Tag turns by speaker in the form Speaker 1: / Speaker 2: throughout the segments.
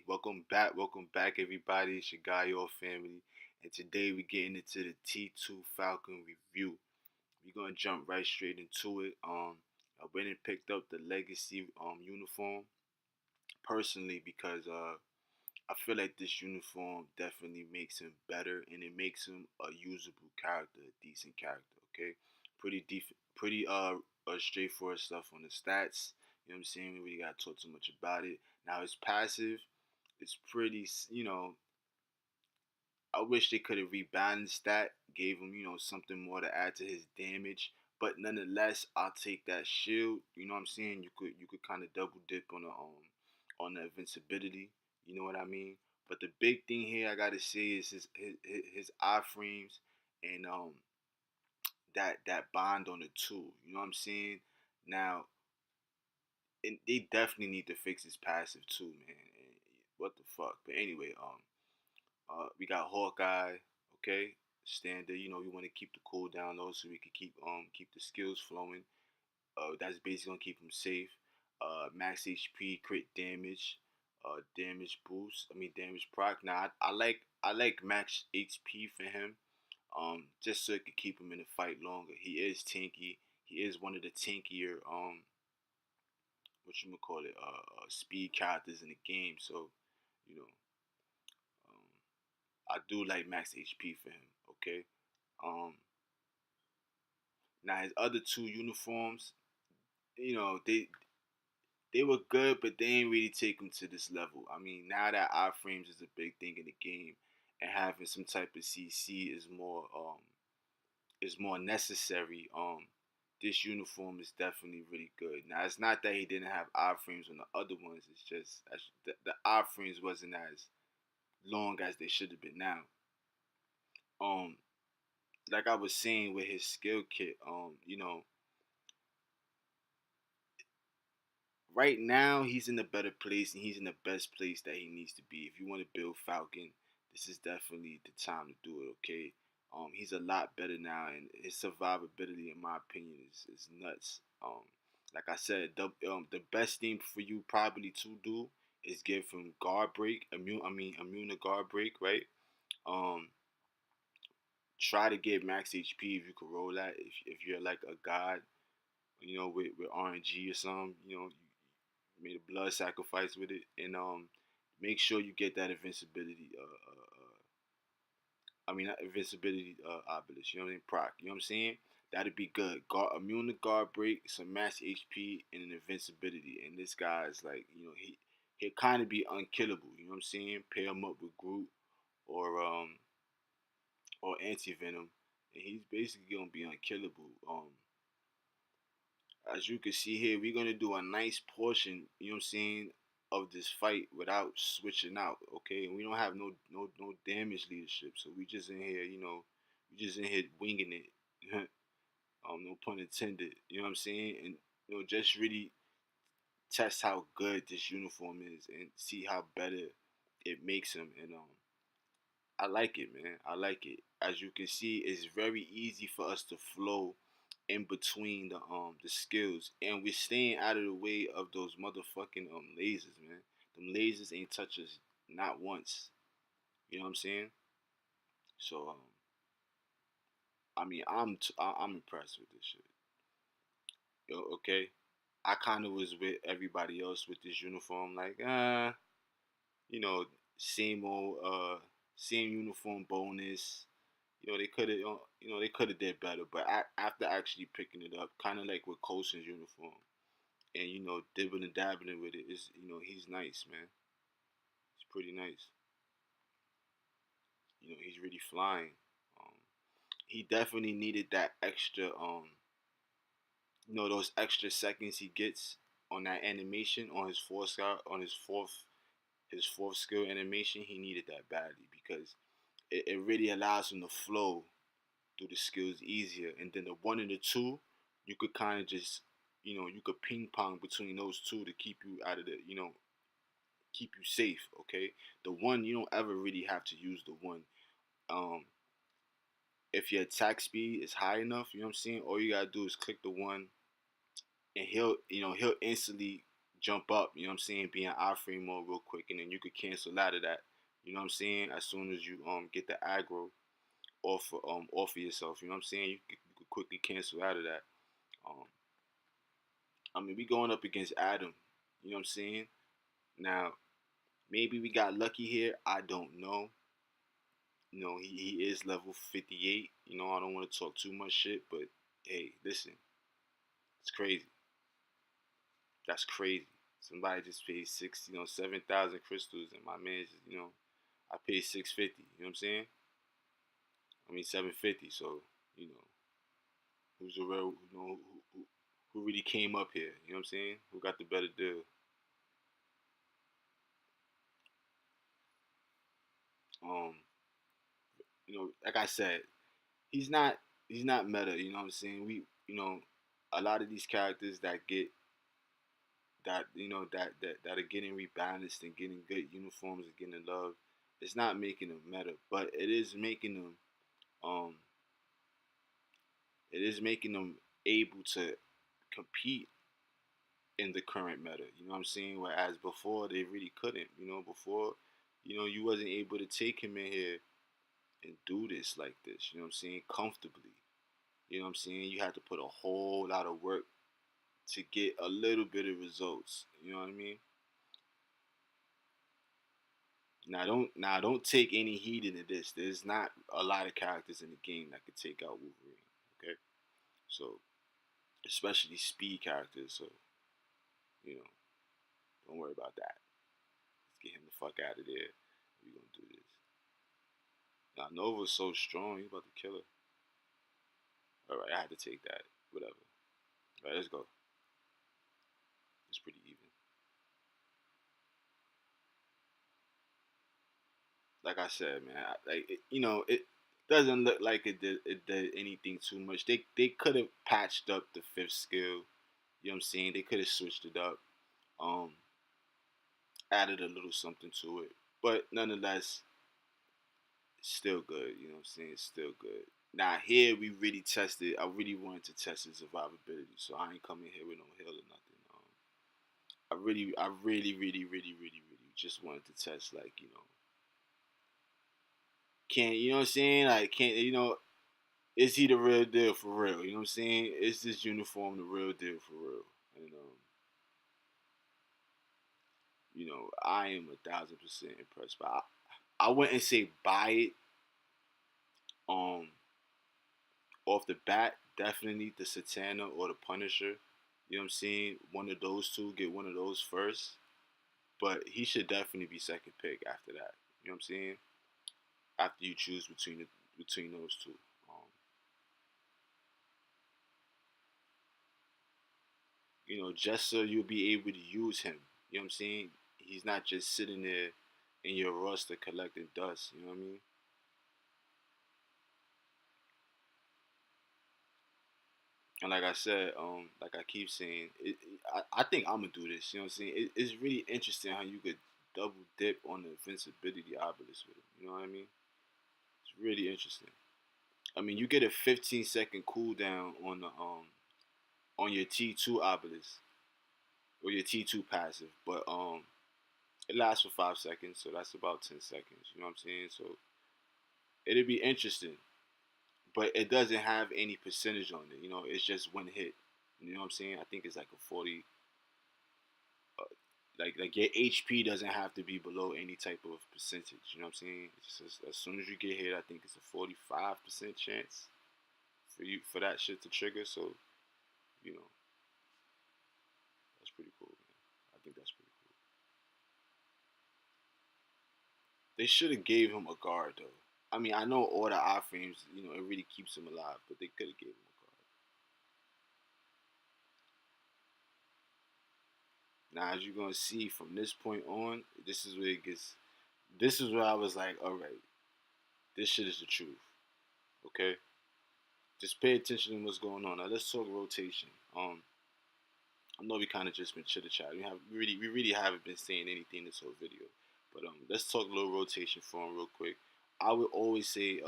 Speaker 1: Welcome back, everybody. It's your guy, your family, and today we're getting into the T2 Falcon review. We're gonna jump right straight into it. I went and picked up the Legacy uniform personally because I feel like this uniform definitely makes him better, and it makes him a usable character, a decent character. Okay, pretty straightforward stuff on the stats. You know what I'm saying? We really gotta talk too much about it. Now his passive is pretty. I wish they could have rebalanced that, gave him something more to add to his damage. But nonetheless, I'll take that shield. You know what I'm saying? You could kind of double dip on the invincibility. You know what I mean? But the big thing here I gotta say is his iframes and that bond on the tool. You know what I'm saying? Now, and they definitely need to fix his passive too, man. What the fuck? But anyway, we got Hawkeye, okay, standard. You know, we want to keep the cooldown low so we can keep the skills flowing. That's basically gonna keep him safe. Max HP, crit damage, damage boost. I mean damage proc. Now I like max HP for him. Just so it could keep him in the fight longer. He is tanky. He is one of the tankier what you call it speed characters in the game. So you know I do like max HP for him. Okay. Um, Now his other two uniforms, they were good, but they ain't really take him to this level. I mean, now that iframes is a big thing in the game, and having some type of CC is more necessary. This uniform is definitely really good. Now it's not that he didn't have iframes on the other ones. It's just the iframes wasn't as long as they should have been now. Um, like I was saying with his skill kit, right now he's in a better place and he's in the best place that he needs to be. If you want to build Falcon, this is definitely the time to do it. Okay, he's a lot better now, and his survivability, in my opinion, is nuts. Like I said, the best thing for you probably to do is give him guard break, immune to guard break, right? Um, Try to get max HP if you can roll that. If you're like a god, with RNG or something, you made a blood sacrifice with it, and make sure you get that invincibility. Not invincibility obelisk. You know what I mean? Proc. You know what I'm saying? That'd be good. Guard, immune to guard break, some max HP, and an invincibility. And this guy's like, he'll kind of be unkillable. You know what I'm saying? Pair him up with Groot or anti venom, and he's basically gonna be unkillable. As you can see here, we're gonna do a nice portion, you know what I'm saying, of this fight without switching out, okay? And we don't have no damage leadership, so we just in here, we just in here winging it. No pun intended. You know what I'm saying? And just really test how good this uniform is and see how better it makes him. And I like it, man. I like it. As you can see, it's very easy for us to flow in between the skills, and we're staying out of the way of those motherfucking lasers, man. Them lasers ain't touch us not once. You know what I'm saying? So I mean, I'm impressed with this shit. Yo, okay. I kind of was with everybody else with this uniform, like you know, same old same uniform bonus. They could have they could have did better, but after actually picking it up, kind of like with Coulson's uniform, and dibbling and dabbling with it, is he's nice, man. He's pretty nice. He's really flying. Um, he definitely needed that extra those extra seconds he gets on that animation on his fourth skill animation. He needed that badly because it really allows him to flow through the skills easier. And then the one and the two, you could kind of just, you could ping pong between those two to keep you out of the, keep you safe. Okay, the one you don't ever really have to use the one. Um, if your attack speed is high enough, you know what I'm saying. All you gotta do is click the one, and he'll instantly jump up, you know what I'm saying, be in iframe mode real quick, and then you could cancel out of that. You know what I'm saying? As soon as you get the aggro off of yourself, you know what I'm saying? You could quickly cancel out of that. Um I mean, we going up against Adam, you know what I'm saying? Now, maybe we got lucky here, I don't know. You know, he is level 58. You know, I don't want to talk too much shit, but hey, listen, it's crazy. That's crazy. Somebody just paid 7,000 crystals, and my man, I paid 650. You know what I'm saying? I mean 750. So you know, who's the real? Who really came up here? You know what I'm saying? Who got the better deal? Um, like I said, he's not he's not meta. You know what I'm saying? A lot of these characters that get that are getting rebalanced and getting good uniforms and getting love. It's not making them meta, but um it is making them able to compete in the current meta. You know what I'm saying? Whereas before they really couldn't. Before, you wasn't able to take him in here and do this like this. You know what I'm saying? Comfortably. You know what I'm saying? You had to put a whole lot of work to get a little bit of results. You know what I mean? Now don't take any heed into this. There's not a lot of characters in the game that could take out Wolverine. Okay, so especially speed characters. So you know, don't worry about that. Let's get him the fuck out of there. We gonna do this. Now Nova's so strong. He's about to kill her. All right, I had to take that. Whatever. All right, let's go. It's pretty even. Like I said, man, it doesn't look like it did anything too much. They could have patched up the fifth skill. You know what I'm saying? They could have switched it up, um, added a little something to it. But nonetheless, it's still good. You know what I'm saying? It's still good. Now here we really tested. I really wanted to test his survivability, so I ain't coming here with no heal or nothing. I really just wanted to test, like, can you know what I'm saying? Like, can is he the real deal for real? You know what I'm saying? Is this uniform the real deal for real? And I am 1,000% impressed. But I wouldn't say buy it off the bat. Definitely the Satana or the Punisher. You know what I'm saying? One of those two, get one of those first. But he should definitely be second pick after that. You know what I'm saying? After you choose between those two. Just so you'll be able to use him. You know what I'm saying? He's not just sitting there in your roster collecting dust. You know what I mean? And like I said, like I keep saying, I think I'm gonna do this. You know what I'm saying? It's really interesting how you could double dip on the invincibility obelisk with him. You know what I mean? It's really interesting. I mean, you get a 15-second cooldown on your T2 obelisk or your T2 passive, but it lasts for 5 seconds, so that's about 10 seconds. You know what I'm saying? So it'll be interesting, but it doesn't have any percentage on it. It's just one hit. You know what I'm saying? I think it's like a 40. Like your HP doesn't have to be below any type of percentage. You know what I'm saying? It's just, as soon as you get hit, I think it's a 45% chance for that shit to trigger. So you know that's pretty cool, man. I think that's pretty cool. They should have gave him a guard though. I mean, I know all the iframes, it really keeps him alive, but they could have gave him a guard. Now, as you're gonna see from this point on, this is where it gets. This is where I was like, all right, this shit is the truth. Okay, just pay attention to what's going on. Now let's talk rotation. I know we kind of just been chitter chat. We really haven't been saying anything this whole video, but let's talk a little rotation for him real quick. I would always say,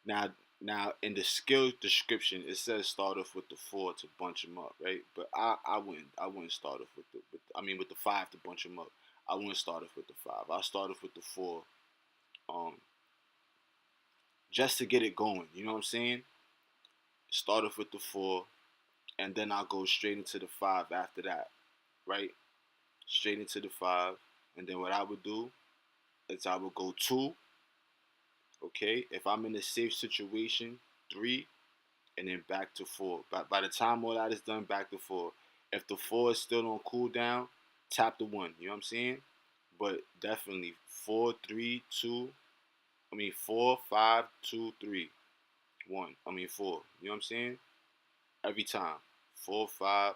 Speaker 1: now Now in the skill description, it says start off with the four to bunch them up, right? But I wouldn't start off with with the five to bunch them up. I wouldn't start off with the five. I start off with the four, um, just to get it going. You know what I'm saying? Start off with the four, and then I'll go straight into the five after that, right? Straight into the five, and then what I would do is I would go two, okay? If I'm in a safe situation, three, and then back to four. By the time all that is done, back to four. If the four is still on cooldown, tap the one. You know what I'm saying? But definitely four, three, two. Four, five, two, three, one. Four. You know what I'm saying? Every time. Four, five,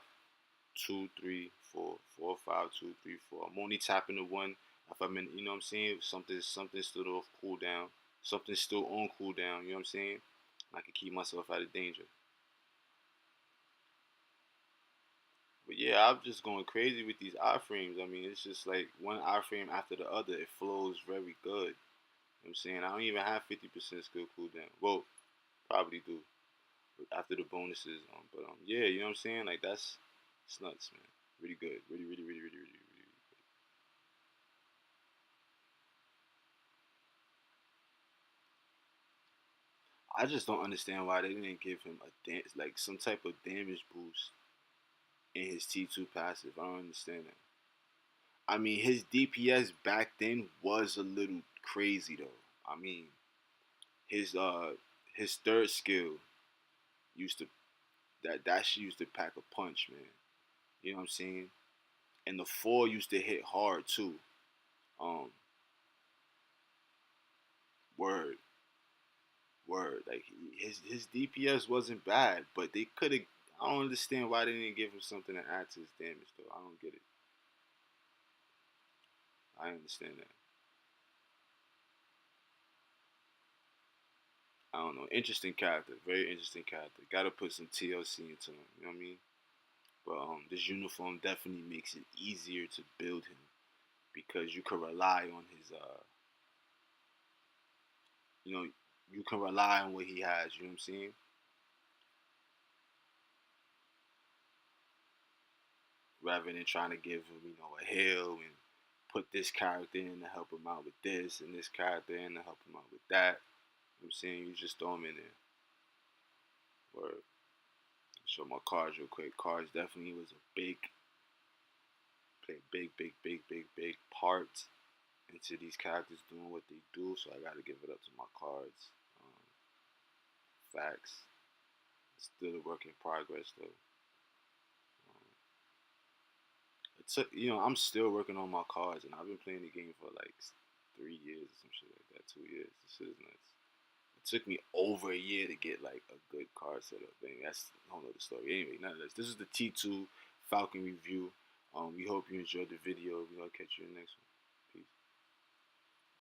Speaker 1: two, three, four. Four, five, two, three, four. I'm only tapping the one if I'm in. You know what I'm saying? Something still off cooldown. Something still on cooldown. You know what I'm saying? I can keep myself out of danger. But yeah, I'm just going crazy with these iframes. It's just like one iframe after the other. It flows very good. You know what I'm saying? I don't even have 50% skill cooldown. Well, probably do after the bonuses. But yeah, you know what I'm saying? Like it's nuts, man. Really good. Really, really, really, really, really, really. I just don't understand why they didn't give him like some type of damage boost in his T2 passive. I don't understand that. His DPS back then was a little crazy though. I mean, his uh his third skill used to that shit used to pack a punch, man. You know what I'm saying? And the four used to hit hard too. Um, word, word. Like his DPS wasn't bad, but they could have. I don't understand why they didn't give him something to add to his damage though. I don't get it. I understand that. I don't know. Interesting character, very interesting character. Got to put some TLC into him. You know what I mean? But this uniform definitely makes it easier to build him because you can rely on his you know, you can rely on what he has. You know what I'm saying? Rather than trying to give him, a heal and put this character in to help him out with this and this character in to help him out with that. You know what I'm saying? You just throw him in there. Or show my cards real quick. Cards definitely was a big part into these characters doing what they do. So I got to give it up to my cards. Um, Facts. It's still a work in progress though. Um, it took, I'm still working on my cards, and I've been playing the game for like 3 years or some shit like that. 2 years. This shit is nuts. It took me over a year to get like a good card setup. Thing. That's a whole other story. Anyway, none of this. This is the T2 Falcon review. We hope you enjoyed the video. We'll catch you in the next one.